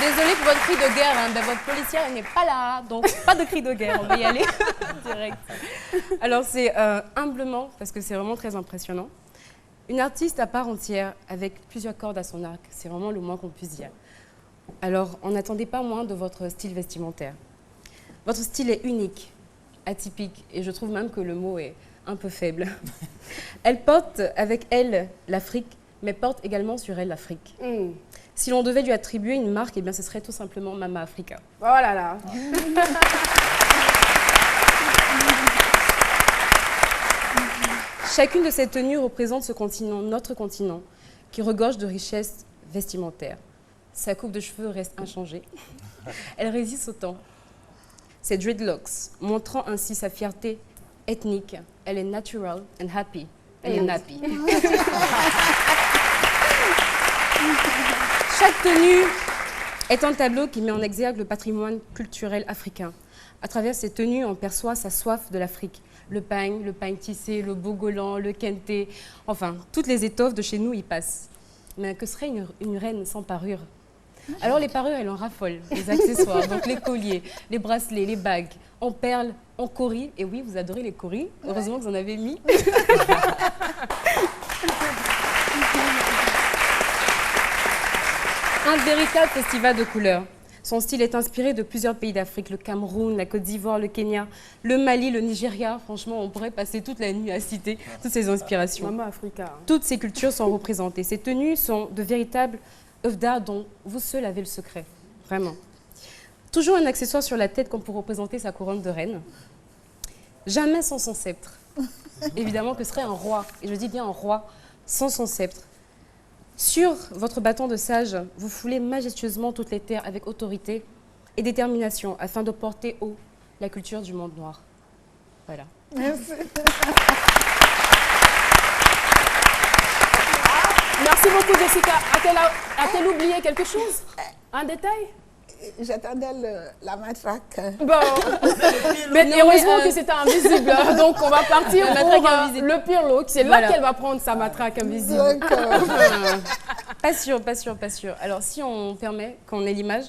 Désolée pour votre cri de guerre, hein. Votre policière n'est pas là, donc pas de cri de guerre, on va y aller direct. Alors c'est humblement, parce que c'est vraiment très impressionnant, une artiste à part entière avec plusieurs cordes à son arc, c'est vraiment le moins qu'on puisse dire. Alors on n'attendait pas moins de votre style vestimentaire. Votre style est unique, atypique, et je trouve même que le mot est un peu faible. Elle porte avec elle l'Afrique, mais porte également sur elle l'Afrique. Si l'on devait lui attribuer une marque, eh bien, ce serait tout simplement Mama Africa. Oh là là. Chacune de ces tenues représente ce continent, notre continent, qui regorge de richesses vestimentaires. Sa coupe de cheveux reste inchangée. Elle résiste au temps. Ses dreadlocks, montrant ainsi sa fierté ethnique. Elle est natural and happy. Elle est nappy. Chaque tenue est un tableau qui met en exergue le patrimoine culturel africain. À travers ces tenues, on perçoit sa soif de l'Afrique. Le pagne tissé, le bogolan, le kenté, enfin, toutes les étoffes de chez nous y passent. Mais que serait une reine sans parure? Alors les parures, elles en raffolent, les accessoires, donc les colliers, les bracelets, les bagues, en perles, en coris. Et oui, vous adorez les coris, heureusement que vous en avez mis. Un véritable festival de couleurs. Son style est inspiré de plusieurs pays d'Afrique, le Cameroun, la Côte d'Ivoire, le Kenya, le Mali, le Nigeria. Franchement, on pourrait passer toute la nuit à citer toutes ces inspirations. Mama Africa. Toutes ces cultures sont représentées. Ces tenues sont de véritables œuvres d'art dont vous seul avez le secret. Vraiment. Toujours un accessoire sur la tête comme pour représenter sa couronne de reine. Jamais sans son sceptre. Évidemment que ce serait un roi, et je dis bien un roi, sans son sceptre. Sur votre bâton de sage, vous foulez majestueusement toutes les terres avec autorité et détermination afin de porter haut la culture du monde noir. Voilà. Merci. Merci beaucoup, Jessica. A-t-elle oublié quelque chose? Un détail? J'attendais la matraque. Bon, mais heureusement que c'était invisible. Donc, on va partir pour le pire look. C'est là qu'elle va prendre sa matraque invisible. Pas sûr, pas sûr, pas sûr. Alors, si on permet qu'on ait l'image,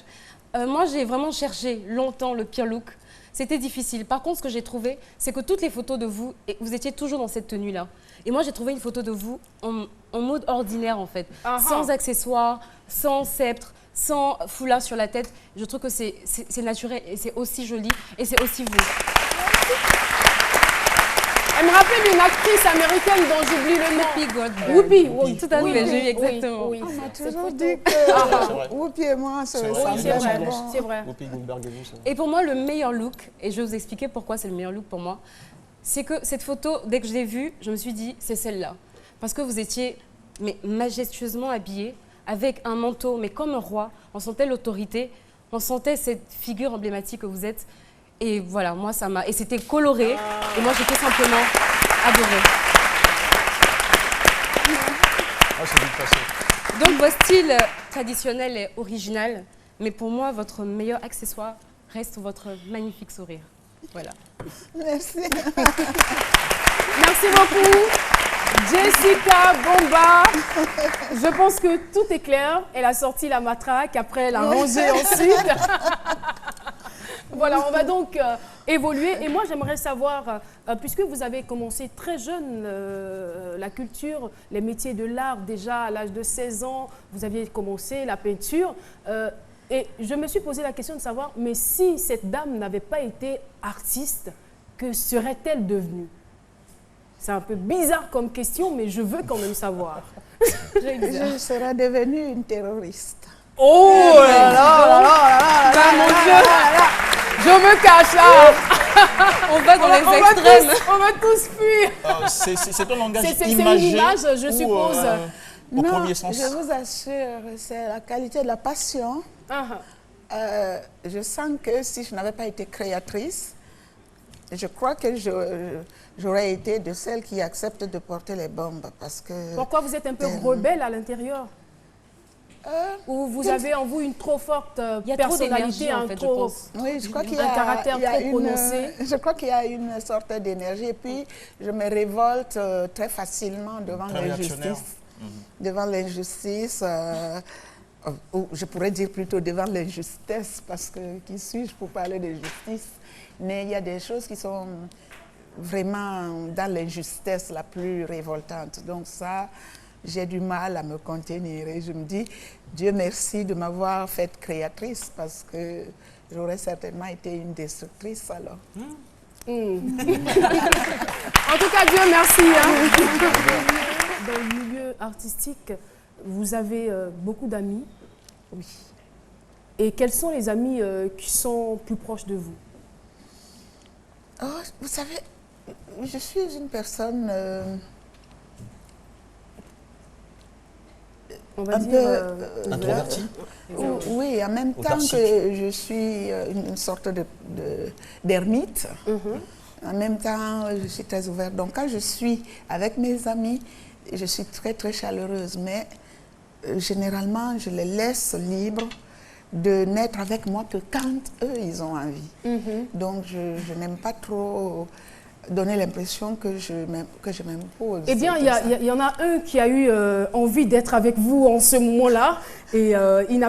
moi, j'ai vraiment cherché longtemps le pire look. C'était difficile. Par contre, ce que j'ai trouvé, c'est que toutes les photos de vous, vous étiez toujours dans cette tenue-là. Et moi, j'ai trouvé une photo de vous en mode ordinaire, en fait. Sans accessoires, sans sceptre, sans foulard sur la tête. Je trouve que c'est naturel et c'est aussi joli et c'est aussi vous. Elle me rappelle une actrice américaine dont j'oublie le nom. Whoopi Goldberg. Whoopi, oui. Tout à fait, j'ai eu exactement. Oui, On m'a toujours dit que Whoopi et moi, c'est vrai. C'est vrai. Whoopi Goldberg et vous, c'est vrai. Et pour moi, le meilleur look, et je vais vous expliquer pourquoi c'est le meilleur look pour moi, c'est que cette photo, dès que je l'ai vue, je me suis dit, c'est celle-là. Parce que vous étiez majestueusement habillée, avec un manteau, mais comme un roi. On sentait l'autorité, on sentait cette figure emblématique que vous êtes. Et voilà, moi, ça m'a... Et c'était coloré, et moi, j'ai tout simplement adoré. Ah, c'est vite passé. Donc, votre style traditionnel est original, mais pour moi, votre meilleur accessoire reste votre magnifique sourire. Voilà. Merci. Merci beaucoup, Jessica Bomba. Je pense que tout est clair. Elle a sorti la matraque, après elle a rangé ensuite. Voilà, on va donc évoluer. Et moi, j'aimerais savoir, puisque vous avez commencé très jeune la culture, les métiers de l'art, déjà à l'âge de 16 ans, vous aviez commencé la peinture. Et je me suis posé la question de savoir, mais si cette dame n'avait pas été artiste, que serait-elle devenue? C'est un peu bizarre comme question, mais je veux quand même savoir. Je serais devenue une terroriste. Oh là là là là là, mon Dieu! Je me cache là! On va dans les extrêmes. On va tous fuir. C'est un langage C'est imagé. une image, je suppose. Au Non, premier sens. je vous assure, c'est la qualité de la passion. Je sens que si je n'avais pas été créatrice, je crois que j'aurais été de celles qui acceptent de porter les bombes. Parce que pourquoi vous êtes un peu rebelle à l'intérieur? Ou vous avez en vous une trop forte personnalité, en fait, trop, je pense. Oui, je crois qu'il y a un caractère trop prononcé. Je crois qu'il y a une sorte d'énergie. Et puis, je me révolte très facilement devant l'injustice. Devant l'injustice. je pourrais dire plutôt devant l'injustice, parce que qui suis-je pour parler de justice? Mais il y a des choses qui sont vraiment dans l'injustice la plus révoltante. Donc ça, j'ai du mal à me contenir. Et je me dis, Dieu merci de m'avoir faite créatrice, parce que j'aurais certainement été une destructrice alors. En tout cas, Dieu merci. Dans le milieu artistique, vous avez beaucoup d'amis. Oui. Et quels sont les amis qui sont plus proches de vous? Oh, vous savez, je suis une personne On va un dire peu introvertie. Oui, en même temps que je suis une sorte d'ermite. En même temps, je suis très ouverte. Donc, quand je suis avec mes amis, je suis très, très chaleureuse. Mais généralement, je les laisse libres de n'être avec moi que quand eux, ils ont envie. Donc, je n'aime pas trop donner l'impression que je m'impose. Eh bien, il y en a un qui a eu envie d'être avec vous en ce moment-là et il n'a